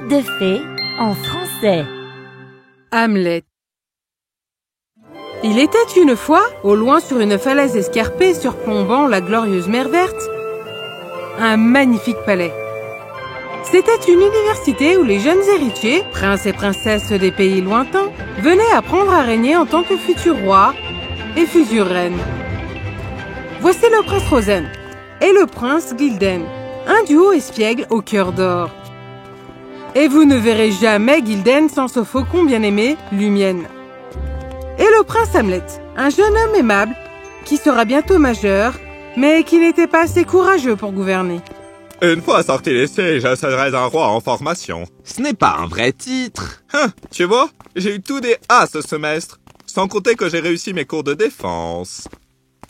Conte de fées en français. Hamlet. Il était une fois, au loin sur une falaise escarpée surplombant la glorieuse mer verte, un magnifique palais. C'était une université où les jeunes héritiers, princes et princesses des pays lointains, venaient apprendre à régner en tant que futurs rois et futures reines. Voici le prince Rosen et le prince Gilden, un duo espiègle au cœur d'or. Et vous ne verrez jamais Gilden sans ce faucon bien-aimé, Lumienne. Et le prince Hamlet, un jeune homme aimable, qui sera bientôt majeur, mais qui n'était pas assez courageux pour gouverner. Une fois sorti lycée, je serai un roi en formation. Ce n'est pas un vrai titre. Tu vois, j'ai eu tous des A ce semestre, sans compter que j'ai réussi mes cours de défense.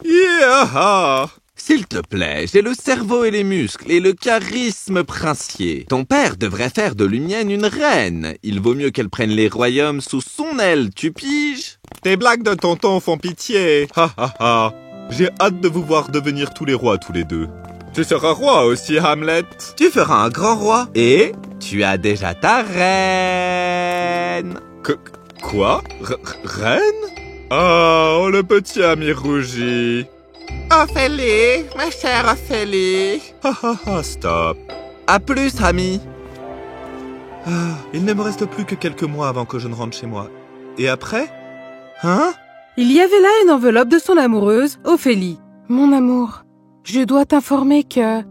Yeah! S'il te plaît, j'ai le cerveau et les muscles et le charisme princier. Ton père devrait faire de Lumienne une reine. Il vaut mieux qu'elle prenne les royaumes sous son aile, tu piges? Tes blagues de tonton font pitié. Ha ha ha. J'ai hâte de vous voir devenir tous les rois tous les deux. Tu seras roi aussi, Hamlet. Tu feras un grand roi et tu as déjà ta reine. Quoi? Reine? Oh, le petit ami rougi. Ophélie, ma chère Ophélie. Ha ha ha, stop. À plus, ami. Il ne me reste plus que quelques mois avant que je ne rentre chez moi. Et après? Hein? Il y avait là une enveloppe de son amoureuse, Ophélie. Mon amour, je dois t'informer que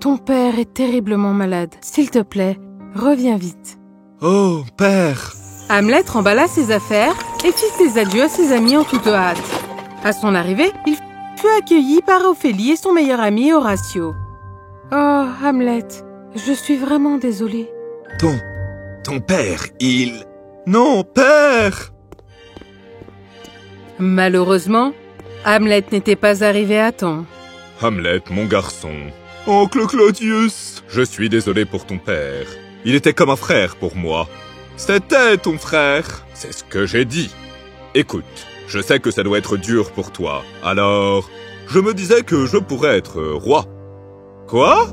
ton père est terriblement malade. S'il te plaît, reviens vite. Oh, père! Hamlet remballa ses affaires et fit ses adieux à ses amis en toute hâte. À son arrivée, il fut accueilli par Ophélie et son meilleur ami Horatio. Oh, Hamlet, je suis vraiment désolée. Ton père, il... Non, père! Malheureusement, Hamlet n'était pas arrivé à temps. Hamlet, mon garçon. Oncle Claudius, je suis désolé pour ton père. Il était comme un frère pour moi. C'était ton frère, c'est ce que j'ai dit. Écoute, je sais que ça doit être dur pour toi, alors je me disais que je pourrais être roi. Quoi?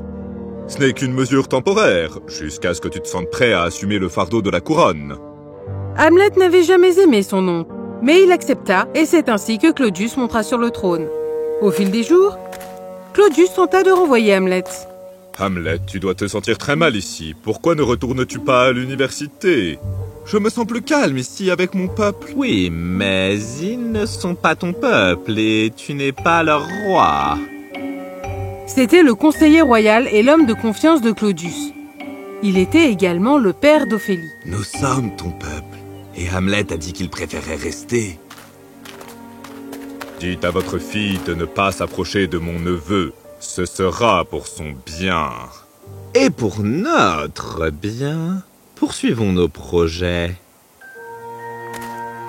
Ce n'est qu'une mesure temporaire, jusqu'à ce que tu te sentes prêt à assumer le fardeau de la couronne. Hamlet n'avait jamais aimé son oncle, mais il accepta et c'est ainsi que Claudius monta sur le trône. Au fil des jours, Claudius tenta de renvoyer Hamlet. Hamlet, tu dois te sentir très mal ici. Pourquoi ne retournes-tu pas à l'université? Je me sens plus calme ici avec mon peuple. Oui, mais ils ne sont pas ton peuple et tu n'es pas leur roi. C'était le conseiller royal et l'homme de confiance de Claudius. Il était également le père d'Ophélie. Nous sommes ton peuple et Hamlet a dit qu'il préférait rester. Dites à votre fille de ne pas s'approcher de mon neveu. Ce sera pour son bien. Et pour notre bien, poursuivons nos projets.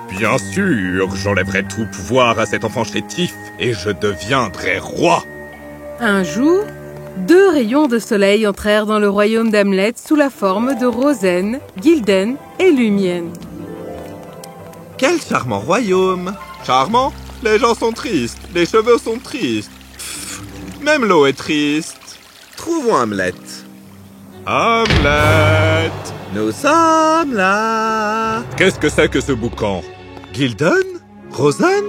Bien sûr, j'enlèverai tout pouvoir à cet enfant chétif et je deviendrai roi. Un jour, 2 rayons de soleil entrèrent dans le royaume d'Hamlet sous la forme de Rosen, Gilden et Lumienne. Quel charmant royaume! Charmant? Les gens sont tristes, les cheveux sont tristes. Même l'eau est triste. Trouvons Hamlet. Hamlet! Nous sommes là. Qu'est-ce que c'est que ce boucan? Gilden? Rosen?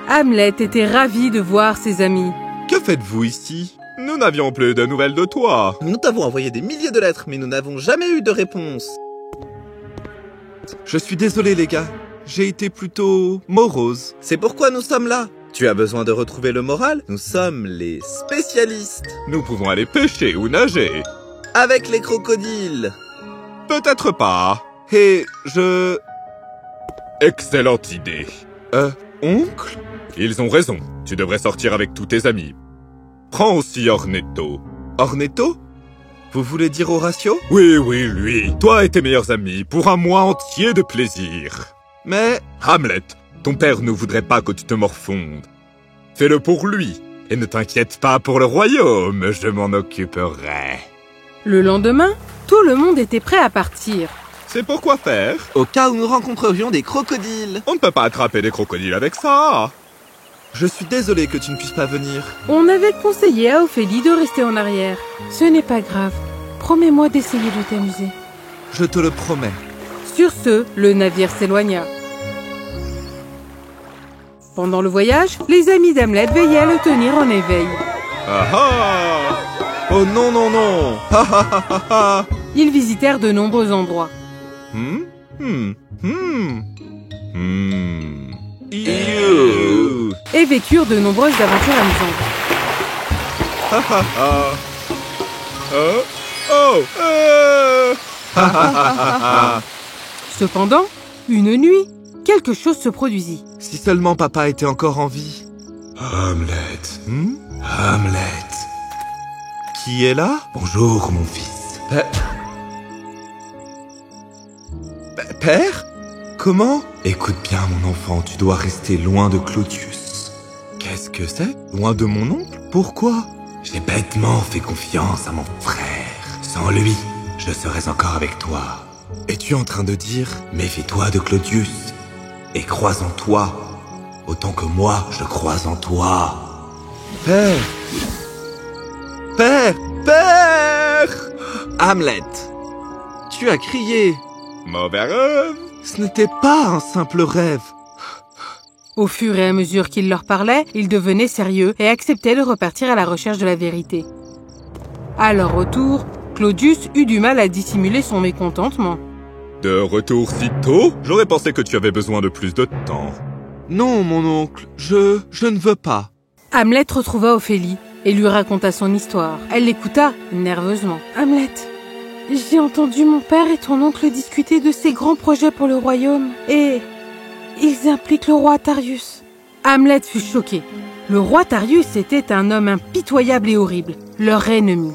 Hamlet était ravi de voir ses amis. Que faites-vous ici? Nous n'avions plus de nouvelles de toi. Nous t'avons envoyé des milliers de lettres, mais nous n'avons jamais eu de réponse. Je suis désolé les gars, j'ai été plutôt morose. C'est pourquoi nous sommes là. Tu as besoin de retrouver le moral? Nous sommes les spécialistes. Nous pouvons aller pêcher ou nager. Avec les crocodiles. Peut-être pas. Et je... Excellente idée. Oncle? Ils ont raison. Tu devrais sortir avec tous tes amis. Prends aussi Ornetto. Ornetto? Vous voulez dire Horatio? Oui, lui. Toi et tes meilleurs amis, pour un mois entier de plaisir. Mais... Hamlet, ton père ne voudrait pas que tu te morfondes. Fais-le pour lui. Et ne t'inquiète pas pour le royaume, je m'en occuperai. Le lendemain, tout le monde était prêt à partir. C'est pour quoi faire? Au cas où nous rencontrerions des crocodiles. On ne peut pas attraper des crocodiles avec ça. Je suis désolé que tu ne puisses pas venir. On avait conseillé à Ophélie de rester en arrière. Ce n'est pas grave. Promets-moi d'essayer de t'amuser. je te le promets. Sur ce, le navire s'éloigna. Pendant le voyage, les amis d'Hamlet veillaient à le tenir en éveil. Ah ah! Oh non, non, non! Ha ha ha ha ha! Ils visitèrent de nombreux endroits. Ew. Et vécurent de nombreuses aventures amusantes. Ha ha ha! Oh! Oh! Cependant, une nuit, quelque chose se produisit. Si seulement papa était encore en vie. Hamlet. Hamlet. Qui est là? Bonjour, mon fils. Père? Comment? Écoute bien, mon enfant, tu dois rester loin de Claudius. Qu'est-ce que c'est? Loin de mon oncle? Pourquoi? J'ai bêtement fait confiance à mon frère. Sans lui, je serais encore avec toi. Es-tu en train de dire? Méfie-toi de Claudius et crois en toi, autant que moi, je crois en toi. Père! Père! Père! Hamlet! Tu as crié! Mauvais rêve! Ce n'était pas un simple rêve. Au fur et à mesure qu'il leur parlait, ils devenaient sérieux et acceptaient de repartir à la recherche de la vérité. À leur retour, Claudius eut du mal à dissimuler son mécontentement. De retour si tôt? J'aurais pensé que tu avais besoin de plus de temps. Non, mon oncle, je ne veux pas. Hamlet retrouva Ophélie et lui raconta son histoire. Elle l'écouta nerveusement. Hamlet, j'ai entendu mon père et ton oncle discuter de ces grands projets pour le royaume. Et ils impliquent le roi Tarius. Hamlet fut choqué. Le roi Tarius était un homme impitoyable et horrible, leur ennemi.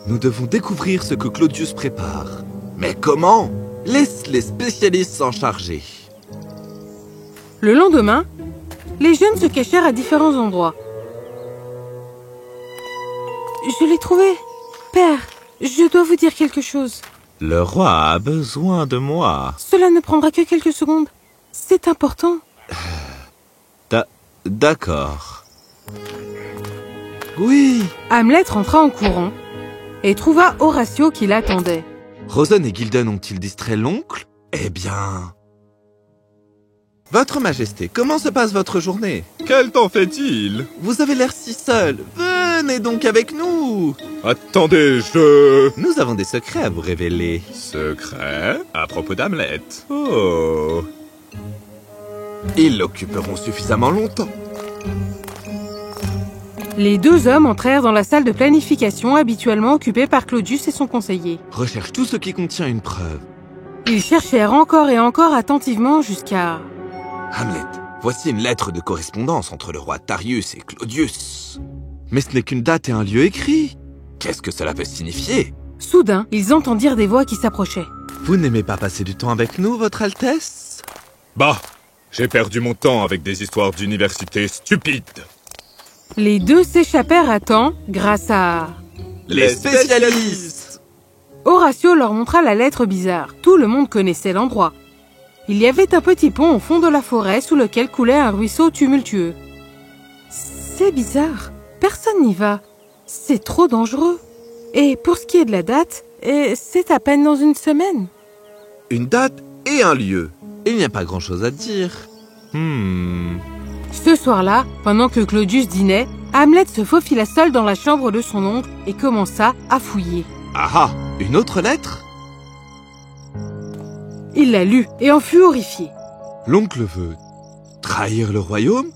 Nous devons découvrir ce que Claudius prépare. Mais comment? Laisse les spécialistes s'en charger. Le lendemain, les jeunes se cachèrent à différents endroits. Je l'ai trouvé. Père, je dois vous dire quelque chose. Le roi a besoin de moi. Cela ne prendra que quelques secondes. C'est important. D'accord. Oui. Hamlet rentra en courant et trouva Horatio qui l'attendait. Rosen et Gilden ont-ils distrait l'oncle? Eh bien... Votre Majesté, comment se passe votre journée? Quel temps fait-il? Vous avez l'air si seul. Venez donc avec nous. Attendez, Nous avons des secrets à vous révéler. Secret? À propos d'Hamlet. Oh... Ils l'occuperont suffisamment longtemps. Les deux hommes entrèrent dans la salle de planification habituellement occupée par Claudius et son conseiller. Recherche tout ce qui contient une preuve. Ils cherchèrent encore et encore attentivement jusqu'à... Hamlet, voici une lettre de correspondance entre le roi Tarius et Claudius. Mais ce n'est qu'une date et un lieu écrit. Qu'est-ce que cela peut signifier? Soudain, ils entendirent des voix qui s'approchaient. Vous n'aimez pas passer du temps avec nous, votre Altesse? Bah, j'ai perdu mon temps avec des histoires d'université stupides. Les deux s'échappèrent à temps grâce à... Les spécialistes! Horatio leur montra la lettre bizarre. Tout le monde connaissait l'endroit. Il y avait un petit pont au fond de la forêt sous lequel coulait un ruisseau tumultueux. C'est bizarre. Personne n'y va. C'est trop dangereux. Et pour ce qui est de la date, c'est à peine dans une semaine. Une date et un lieu. Il n'y a pas grand-chose à dire. Ce soir-là, pendant que Claudius dînait, Hamlet se faufila seul dans la chambre de son oncle et commença à fouiller. Ah ah! Une autre lettre? Il la lut et en fut horrifié. L'oncle veut trahir le royaume?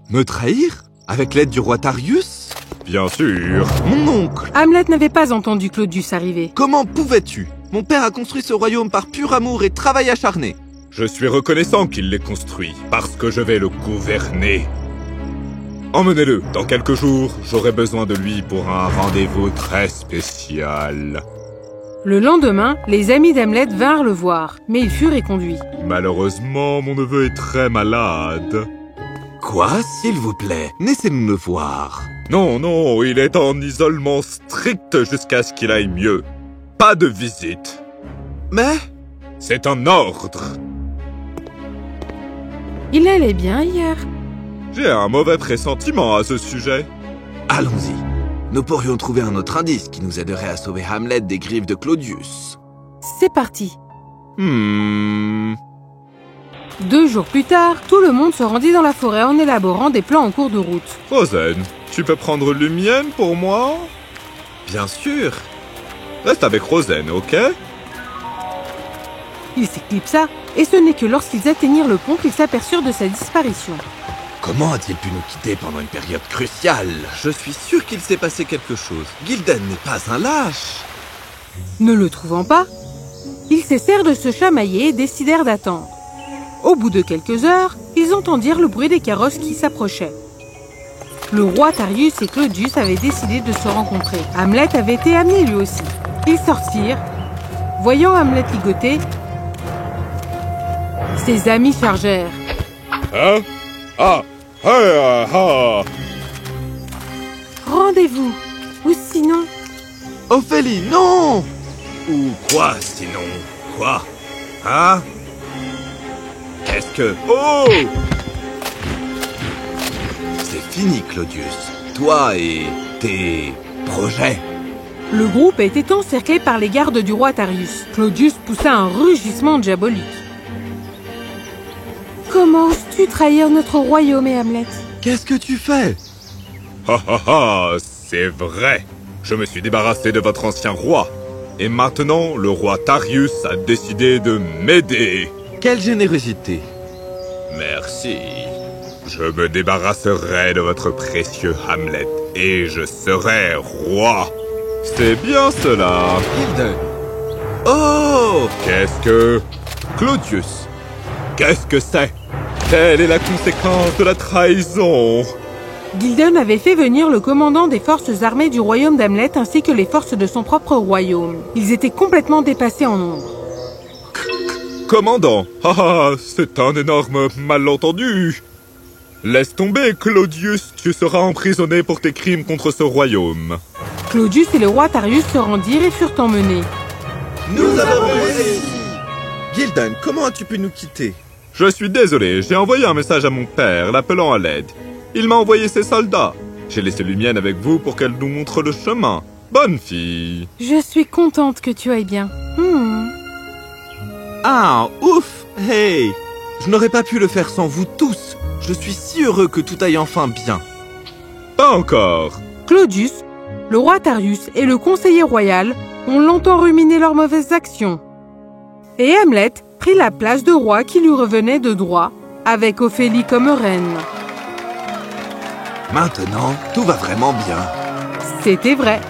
Me trahir? Avec l'aide du roi Tarius? Bien sûr. Mon oncle! Hamlet n'avait pas entendu Claudius arriver. Comment pouvais-tu? Mon père a construit ce royaume par pur amour et travail acharné. Je suis reconnaissant qu'il l'ait construit, parce que je vais le gouverner. Emmenez-le. Dans quelques jours, j'aurai besoin de lui pour un rendez-vous très spécial. Le lendemain, les amis d'Hamlet vinrent le voir, mais il fut reconduit. Malheureusement, mon neveu est très malade. Quoi, s'il vous plaît? Laissez-nous le voir. Non, non, il est en isolement strict jusqu'à ce qu'il aille mieux. Pas de visite. Mais... C'est un ordre. Il allait bien hier. J'ai un mauvais pressentiment à ce sujet. Allons-y. Nous pourrions trouver un autre indice qui nous aiderait à sauver Hamlet des griffes de Claudius. C'est parti. 2 2 jours plus tard, tout le monde se rendit dans la forêt en élaborant des plans en cours de route. Rosen, tu peux prendre Lumienne pour moi? Bien sûr. Reste avec Rosen, ok? Il s'éclipsa, et ce n'est que lorsqu'ils atteignirent le pont qu'ils s'aperçurent de sa disparition. Comment a-t-il pu nous quitter pendant une période cruciale? Je suis sûr qu'il s'est passé quelque chose. Gildan n'est pas un lâche. Ne le trouvant pas, ils cessèrent de se chamailler et décidèrent d'attendre. Au bout de quelques heures, ils entendirent le bruit des carrosses qui s'approchaient. Le roi Tarius et Claudius avaient décidé de se rencontrer. Hamlet avait été amené lui aussi. Ils sortirent. Voyant Hamlet ligoter, ses amis chargèrent. Hein? Ah! Ah! Ah! Rendez-vous, ou sinon... Ophélie, non! Ou quoi, sinon? Quoi? Hein? Qu'est-ce que... Oh! C'est fini, Claudius. Toi et tes projets. Le groupe était encerclé par les gardes du roi Tarius. Claudius poussa un rugissement diabolique. Comment oses-tu trahir notre royaume et Hamlet? Qu'est-ce que tu fais? Ha ha ha! C'est vrai! Je me suis débarrassé de votre ancien roi. Et maintenant, le roi Tarius a décidé de m'aider. Quelle générosité! Merci. Je me débarrasserai de votre précieux Hamlet et je serai roi. C'est bien cela. Gildan! Oh! Qu'est-ce que... Claudius? Qu'est-ce que c'est? Telle est la conséquence de la trahison. Gildan avait fait venir le commandant des forces armées du royaume d'Hamlet ainsi que les forces de son propre royaume. Ils étaient complètement dépassés en nombre. Commandant, ah, c'est un énorme malentendu. Laisse tomber, Claudius, tu seras emprisonné pour tes crimes contre ce royaume. Claudius et le roi Tarius se rendirent et furent emmenés. Nous avons réussi! Gildan, comment as-tu pu nous quitter? Je suis désolé, j'ai envoyé un message à mon père, l'appelant à l'aide. Il m'a envoyé ses soldats. J'ai laissé Lumienne avec vous pour qu'elle nous montre le chemin. Bonne fille. Je suis contente que tu ailles bien. Ah, ouf! Hey! Je n'aurais pas pu le faire sans vous tous. Je suis si heureux que tout aille enfin bien. Pas encore. Claudius, le roi Tarius et le conseiller royal ont longtemps ruminé leurs mauvaises actions. Et Hamlet prit la place de roi qui lui revenait de droit, avec Ophélie comme reine. Maintenant, tout va vraiment bien. C'était vrai.